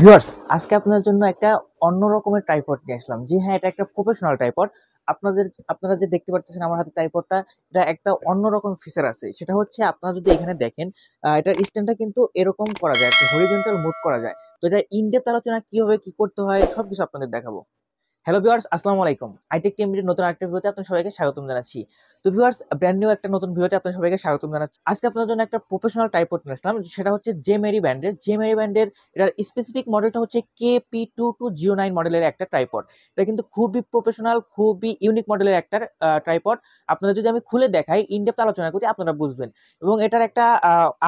Viewers, আজকে আপনাদের জন্য একটা অন্য রকমের ট্রাইপড নিয়ে আসলাম। জি হ্যাঁ, এটা একটা প্রফেশনাল ট্রাইপড। আপনারা যে দেখতে পারতেছেন আমার হাতে ট্রাইপডটা, এটা একটা অন্যরকম ফিচার আছে। সেটা হচ্ছে আপনারা যদি এখানে দেখেন, এটার স্ট্যান্ডটা কিন্তু এরকম করা যায়, একটা হরিজন্টাল মুভ করা যায়। তো এটা ইন ডেপথ আলোচনা কিভাবে কি করতে হয় সবকিছু আপনাদের দেখাবো। হ্যালো ভিউয়ার্স, আসসালামু আলাইকুম। আইটেক টিএমবির নতুন আরেকটা ভিডিওতে আপনাদের সবাইকে স্বাগতম জানাচ্ছি। তো ভিউয়ার্স, ব্র্যান্ড নিউ একটা নতুন ভিডিওতে আপনাদের সবাইকে স্বাগতম জানাচ্ছি। আজকে আপনাদের জন্য একটা প্রফেশনাল ট্রাইপড নিয়ে আসলাম, সেটা হচ্ছে জেমেরি ব্র্যান্ডের। জেমেরি ব্র্যান্ডের এটার স্পেসিফিক মডেলটা হচ্ছে KP2209 মডেলের একটা ট্রাইপড। এটা কিন্তু খুবই প্রফেশনাল, খুবই ইউনিক মডেলের একটা ট্রাইপড। আপনারা যদি আমি খুলে দেখাই, ইনডেপথ আলোচনা করি, আপনারা বুঝবেন। এবং এটার একটা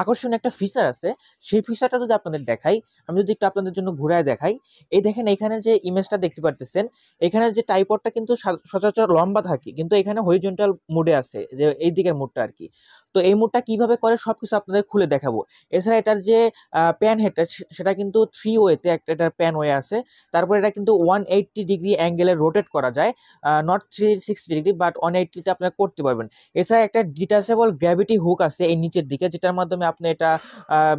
আকর্ষণীয় একটা ফিচার আছে। সেই ফিচারটা যদি আপনাদের দেখাই, আমি যদি একটু আপনাদের জন্য ঘুরায় দেখাই, এই দেখেন এখানে যে ইমেজটা দেখতে পারতেছেন, এখানে যে ট্রাইপডটা কিন্তু সচরাচর লম্বা থাকে, কিন্তু এখানে হরিজন্টাল মুডে আছে, যে এই দিকের মুডটা আর কি। তো এই মুডটা কিভাবে করে সবকিছু আপনাদের খুলে দেখাবো। এছাড়া এটার যে প্যান হেডটা, সেটা কিন্তু 3 ওয়েতে একটা এটার প্যান ওয়ে আছে। তারপর এটা কিন্তু 180 ডিগ্রি অ্যাঙ্গেলে রোটেট করা যায়, নট 360 ডিগ্রি, বাট 180তে আপনারা করতে পারবেন। এছাড়া একটা ডিটাচেবল গ্র্যাভিটি হুক আছে এই নিচের দিকে, যেটার মাধ্যমে আপনি এটা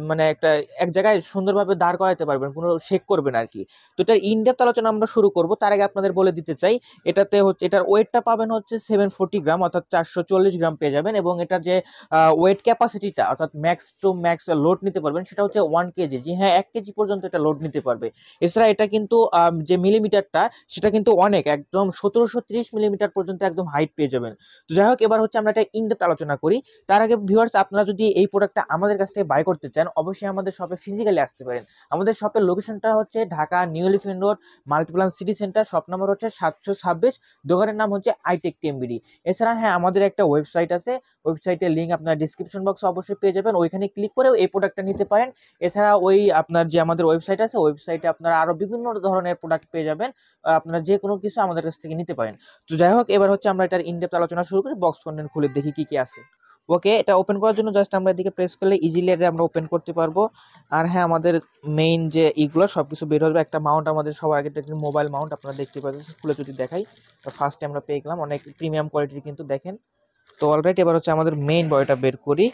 মানে একটা এক জায়গায় সুন্দরভাবে দাঁড় করাতে পারবেন, কোনো শেক করবেন আর কি। তো এটার ইনডেপথ আলোচনা আমরা শুরু করব, তার আগে আপনাদের বলে দিতে চাই, এটাতে হচ্ছে এটার ওয়েটটা পাবেন হচ্ছে 740 গ্রাম, অর্থাৎ 440 গ্রাম পেয়ে যাবেন। এবং এটার যে ওয়েট ক্যাপাসিটিটা, অর্থাৎ ম্যাক্স টু ম্যাক্স লোড নিতে পারবেন, সেটা হচ্ছে 1 কেজি। জি হ্যাঁ, 1 কেজি পর্যন্ত এটা লোড নিতে পারবে। এছাড়া এটা কিন্তু যে মিলিমিটারটা, সেটা কিন্তু অনেক, একদম 1730 মিলিমিটার পর্যন্ত একদম হাইট পেয়ে যাবেন। তো যাই হোক, এবার হচ্ছে আমরা এটা ইনডেপথ আলোচনা করি। তার আগে ভিউয়ার্স, আপনারা যদি এই প্রোডাক্টটা আমাদের কাছ থেকে বাই করতে চান, অবশ্যই আমাদের শপে ফিজিক্যালি আসতে পারেন। আমাদের শপের লোকেশনটা হচ্ছে Dhaka new elephant road, Multiplan city centre, shop number হচ্ছে 726, দোকানের নাম হচ্ছে আইটেক টিএমবিডি। এছাড়া হ্যাঁ, আমাদের একটা ওয়েবসাইট আছে, ওয়েবসাইটের লিঙ্ক আপনার ডিসক্রিপশন বক্সে অবশ্যই পেয়ে যাবেন, ওইখানে ক্লিক করেও এই প্রোডাক্টটা নিতে পারেন। এছাড়া ওই আপনার যে আমাদের ওয়েবসাইট আছে, ওয়েবসাইটে আপনারা আরো বিভিন্ন ধরনের প্রোডাক্ট পেয়ে যাবেন, আপনারা যে কোনো কিছু আমাদের কাছ থেকে নিতে পারেন। তো যাই হোক, এবার হচ্ছে আমরা এটার ইনডেপথ আলোচনা শুরু করি। বক্স কন্টেন্ট খুলে দেখি কি কি আছে। ওকে, এটা ওপেন করার জন্য জাস্ট আমরা এদিকে প্রেস করলে ইজিলি এটা আমরা ওপেন করতে পারবো। আর হ্যাঁ, আমাদের মেইন যে ইগুলো সবকিছু বের হবে। একটা মাউন্ট আমাদের সবার আগে, একটা মোবাইল মাউন্ট আপনারা দেখতে পাচ্ছেন, খুলে যদি দেখাই, তো ফার্স্টে আমরা পেয়ে গেলাম, অনেক প্রিমিয়াম কোয়ালিটির কিন্তু দেখেন। তো অলরাইট, এবার হচ্ছে আমাদের মেইন বডিটা বের করি।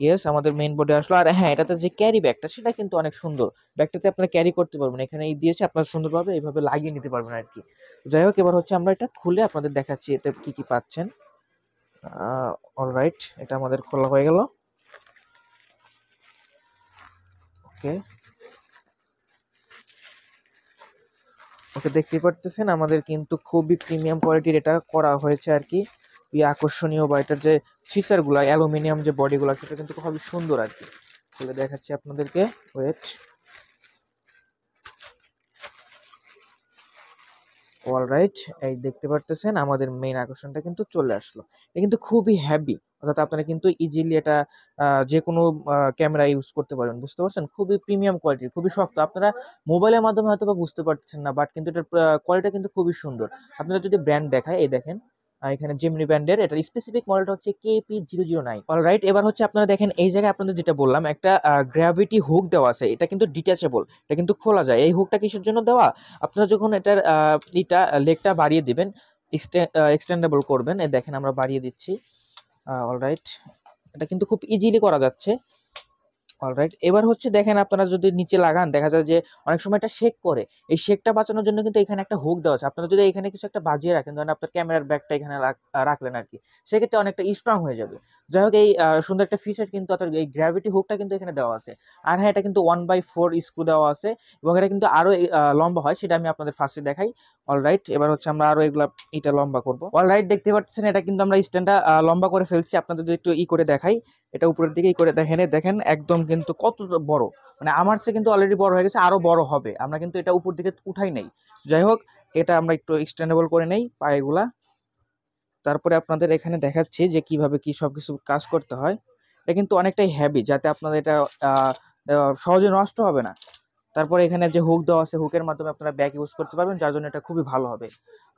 ইয়েস, আমাদের মেইন বডি আসলো। আর হ্যাঁ, এটাতে যে ক্যারি ব্যাগটা, সেটা কিন্তু অনেক সুন্দর। ব্যাগটাতে আপনারা ক্যারি করতে পারবেন, এখানে এই দিয়েছে, আপনারা সুন্দরভাবে এইভাবে লাগিয়ে নিতে পারবেন আর কি। যাই হোক, এবার হচ্ছে আমরা এটা খুলে আপনাদের দেখাচ্ছি এতে কি কি পাচ্ছেন। অলরাইট, এটা আমাদের খোলা হয়ে গেল। ওকে ওকে, দেখতে পারতেছেন আমাদের কিন্তু খুবই প্রিমিয়াম কোয়ালিটির এটা করা হয়েছে আর কি। খুবই আকর্ষণীয়, বা এটার যে ফিচারগুলো, অ্যালুমিনিয়াম যে বডিগুলো, সেটা কিন্তু খুবই সুন্দর আর কি। খুলে দেখাচ্ছি আপনাদেরকে, ওয়েট। অলরাইট, এই দেখতে পারতেছেন আমাদের মেইন আকর্ষণটা কিন্তু চলে আসলো। এটা কিন্তু খুবই হেভি, অর্থাৎ আপনারা কিন্তু ইজিলি এটা যে কোনো ক্যামেরা ইউজ করতে পারবেন, বুঝতে পারছেন? খুবই প্রিমিয়াম কোয়ালিটির, খুবই শক্ত। আপনারা মোবাইলের মাধ্যমে হয়তো বা বুঝতে পারছেন না, বাট কিন্তু এটার কোয়ালিটি কিন্তু খুবই সুন্দর। আপনারা যদি ব্র্যান্ড দেখায়, এই দেখেন, এখানে জেমিনি ব্র্যান্ডের এটার স্পেসিফিক মডেলটা হচ্ছে KP009। অলরাইট, এবার হচ্ছে আপনারা দেখেন, এই জায়গায় আপনাদের যেটা বললাম, একটা গ্র্যাভিটি হুক দেওয়া আছে। এটা কিন্তু ডিটাচেবল, এটা কিন্তু খোলা যায়। এই হুকটা কিসের জন্য দেওয়া? আপনারা যখন এটার লেগটা বাড়িয়ে দিবেন, এক্সটেন্ডেবল করবেন, এই দেখেন আমরা বাড়িয়ে দিচ্ছি। অলরাইট, এটা কিন্তু খুব ইজিলি করা যাচ্ছে। অলরাইট, এবার হচ্ছে দেখেন, আপনারা যদি নিচে লাগান, দেখা যায় যে অনেক সময় এটা শেক করে। এই শেকটা বাঁচানোর জন্য কিন্তু এখানে একটা হুক দেওয়া আছে। আপনারা যদি এখানে কিছু একটা বাজিয়ে রাখেন, ধরেন আপনার ক্যামেরার ব্যাগটা এখানে রাখলেন আর কি, সেক্ষেত্রে অনেকটা স্ট্রং হয়ে যাবে। যাই হোক, এই সুন্দর একটা ফিচার কিন্তু, অর্থাৎ এই গ্র্যাভিটি হুকটা কিন্তু এখানে দেওয়া আছে। আর হ্যাঁ, এটা কিন্তু 1/4 স্ক্রু দেওয়া আছে, এবং এটা কিন্তু আরো লম্বা হয়, সেটা আমি আপনাদের ফার্স্টে দেখাই। অলরাইট, এবার হচ্ছে আমরা আরো এটা লম্বা করবো। অলরাইট, দেখতে পাচ্ছেন এটা কিন্তু আমরা স্ট্যান্ডটা লম্বা করে ফেলছি। আপনাদের যদি একটু করে দেখাই, এটা উপরের দিকে করে দেখেন, দেখেন একদম কিন্তু কত বড়, মানে আমার চেয়ে কিন্তু অলরেডি বড় হয়ে গেছে, আরো বড় হবে। আমরা কিন্তু এটা উপর দিকে উঠাই নাই। যাই হোক, এটা আমরা একটু এক্সটেন্ডেবল করে নেই পায়েগুলা। তারপরে আপনাদের এখানে দেখাচ্ছি যে কিভাবে কি সবকিছু কাজ করতে হয়। এটা কিন্তু অনেকটাই হেভি, যাতে আপনাদের এটা সহজে নষ্ট হবে না। তারপরে এখানে যে হুক দেওয়া আছে, হুকের মাধ্যমে আপনারা ব্যাগ ইউজ করতে পারবেন, যার জন্য এটা খুবই ভালো হবে।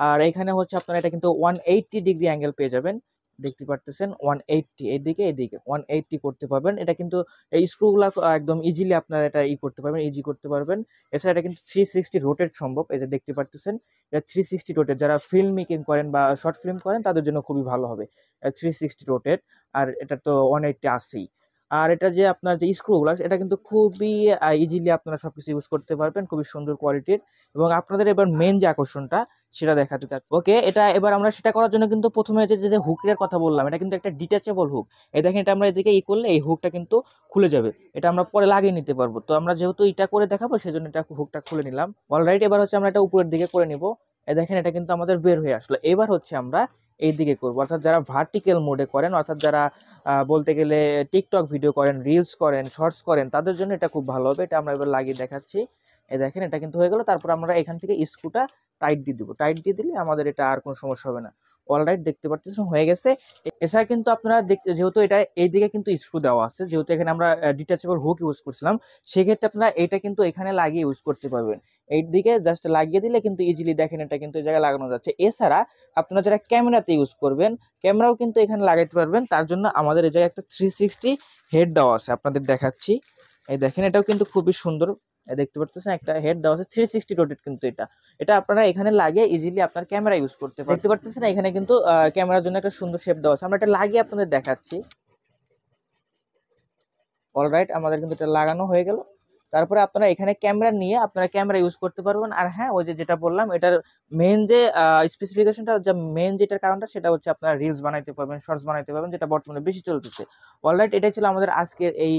আর এখানে হচ্ছে আপনারা এটা কিন্তু 180 ডিগ্রি অ্যাঙ্গেল পেয়ে যাবেন, দেখতে পারতেছেন 180, এদিকে এদিকে 180 করতে পারবেন। এটা কিন্তু এই স্ক্রুগুলা একদম ইজিলি আপনারা এটা করতে পারবেন, ইজি করতে পারবেন। এছাড়া এটা কিন্তু 360 রোটেট সম্ভব, এই যে দেখতে পারতেছেন, এটা 360 রোটেট। যারা ফিল্ম মেকিং করেন বা শর্ট ফিল্ম করেন, তাদের জন্য খুবই ভালো হবে 360 রোটেট। আর এটা তো 180 আছেই। আর এটা যে আপনার যে স্ক্রুগুলো এটা কিন্তু খুবই ইজিলি আপনারা সবকিছু ইউজ করতে পারবেন, খুবই সুন্দর কোয়ালিটির। এবং আপনাদের এবার মেন যে আকর্ষণটা সেটা দেখাতে চাচ্ছি। ওকে, এটা এবার আমরা সেটা করার জন্য কিন্তু প্রথমে যে হুকের কথা বললাম, এটা কিন্তু একটা ডিটাচেবল হুক। এই দেখেন, এটা আমরা এদিকে করলে এই হুকটা কিন্তু খুলে যাবে, এটা আমরা পরে লাগিয়ে নিতে পারবো। তো আমরা যেহেতু এটা করে দেখাবো সেজন্য এটা হুকটা খুলে নিলাম। অলরাইট, এবার হচ্ছে আমরা এটা উপরের দিকে করে নিব। এই দেখেন, এটা কিন্তু আমাদের বের হয়ে আসলো। এবার হচ্ছে আমরা এই দিকে করবো, অর্থাৎ যারা ভার্টিক্যাল মোডে করেন, অর্থাৎ যারা বলতে গেলে টিকটক ভিডিও করেন, রিলস করেন, শর্টস করেন, তাদের জন্য এটা খুব ভালো হবে। এটা আমরা এবার লাগিয়ে দেখাচ্ছি। এই দেখেন, এটা কিন্তু হয়ে গেল। তারপর আমরা এখান থেকে স্ক্রুটা টাইট দিয়ে দিব। টাইট দিয়ে দিলে আমাদের এটা আর কোনো সমস্যা হবে না। অলরাইট, দেখতে পাচ্ছেন হয়ে গেছে। এছাড়া কিন্তু আপনারা যেহেতু এটা এইদিকে কিন্তু স্ক্রু দেওয়া আছে, যেহেতু এখানে আমরা ডিটাচেবল হুক ইউজ করছিলাম, সেক্ষেত্রে আপনারা এটা কিন্তু এখানে লাগিয়ে ইউজ করতে পারবেন। এই দিকে জাস্ট লাগিয়ে দিলে কিন্তু ইজিলি দেখেন এটা কিন্তু এই জায়গায় লাগানো যাচ্ছে। এছাড়া আপনারা যারা ক্যামেরাতে ইউজ করবেন, ক্যামেরাও কিন্তু এখানে লাগাইতে পারবেন। তার জন্য আমাদের এই জায়গায় একটা 360 হেড দেওয়া আছে, আপনাদের দেখাচ্ছি। এই দেখেন, এটাও কিন্তু খুবই সুন্দর। দেখতে পাচ্ছেন একটা হেড দেওয়া আছে 360 রোটেট, কিন্তু এটা এটা আপনারা এখানে লাগিয়ে ইজিলি আপনার ক্যামেরা ইউজ করতে পারেন। দেখতে পাচ্ছেন এখানে কিন্তু ক্যামেরার জন্য একটা সুন্দর শেপ দেওয়া আছে। আমরা এটা লাগিয়ে আপনাদের দেখাচ্ছি। অলরাইট, আমাদের কিন্তু এটা লাগানো হয়ে গেল। তারপরে আপনারা এখানে ক্যামেরা নিয়ে আপনারা ক্যামেরা ইউজ করতে পারবেন। আর হ্যাঁ, ওই যেটা বললাম, এটার মেন যে স্পেসিফিকেশনটা, যে মেন যেটার কারণটা, সেটা হচ্ছে আপনারা রিলস বানাইতে পারবেন, শর্টস বানাইতে পারবেন, যেটা বর্তমানে বেশি চলতেছে। অলরাইট, এটাই ছিল আমাদের আজকের এই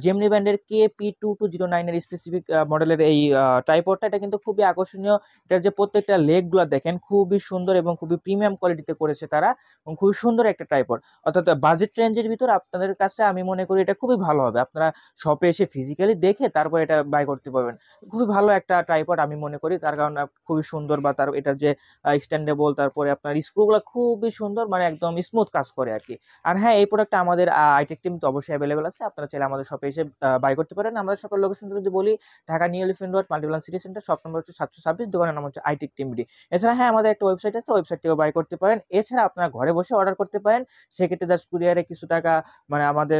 জেমিনি ব্যান্ডের KP2209 এর স্পেসিফিক মডেলের এই ট্রাইপডটা। এটা কিন্তু খুবই আকর্ষণীয়। এটার যে প্রত্যেকটা লেগগুলো দেখেন, খুবই সুন্দর এবং খুবই প্রিমিয়াম কোয়ালিটিতে করেছে তারা, এবং খুবই সুন্দর একটা ট্রাইপড। অর্থাৎ বাজেট রেঞ্জের ভিতর আপনাদের কাছে আমি মনে করি এটা খুবই ভালো হবে। আপনারা শপে এসে ফিজিক্যালি দেখে তারপর এটা বাই করতে পারবেন। খুবই ভালো একটা ট্রাইপড আমি মনে করি, তার কারণ খুবই সুন্দর, বা তার এটার যে এক্সটেন্ডেবল, তারপরে আপনার স্ক্রুগুলো খুবই সুন্দর, মানে একদম স্মুথ কাজ করে আর কি। আর হ্যাঁ, এই প্রোডাক্টটা আমাদের আইটেক টিম তো অবশ্যই অ্যাভেলেবল আছে, আপনারা চাইলে আমাদের শপে এসে বাই করতে পারেন। আমাদের শপের লোকেশন যদি বলি, Dhaka new elephant road, Multiplan city centre, shop number হচ্ছে 726, দোকানের নাম হচ্ছে আইটেক টিম ডি। এছাড়া হ্যাঁ, আমাদের একটা ওয়েবসাইট আছে, ওয়েবসাইট থেকে বাই করতে পারেন। এছাড়া আপনারা ঘরে বসে অর্ডার করতে পারেন। সেক্ষেত্রে জাস্ট কুরিয়ারে কিছু টাকা, মানে আমাদের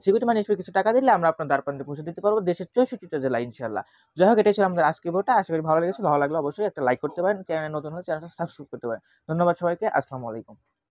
সিকিউরিটি মানি হিসেবে কিছু টাকা দিলে আমরা আপনার দ্বার প্রান্তে পৌঁছে দিতে পারবো, দেশের 64টা জেলা ইনশাল্লাহ। যাই হোক, এটাই ছিল আমাদের আজকের ভিডিওটা। আশা করি ভালো লেগেছে। ভালো লাগলে অবশ্যই একটা লাইক করতে পারেন, চ্যানেলে নতুন হলে চ্যানেলটা সাবস্ক্রাইব করতে পারেন। ধন্যবাদ সবাইকে। আসসালামু আলাইকুম।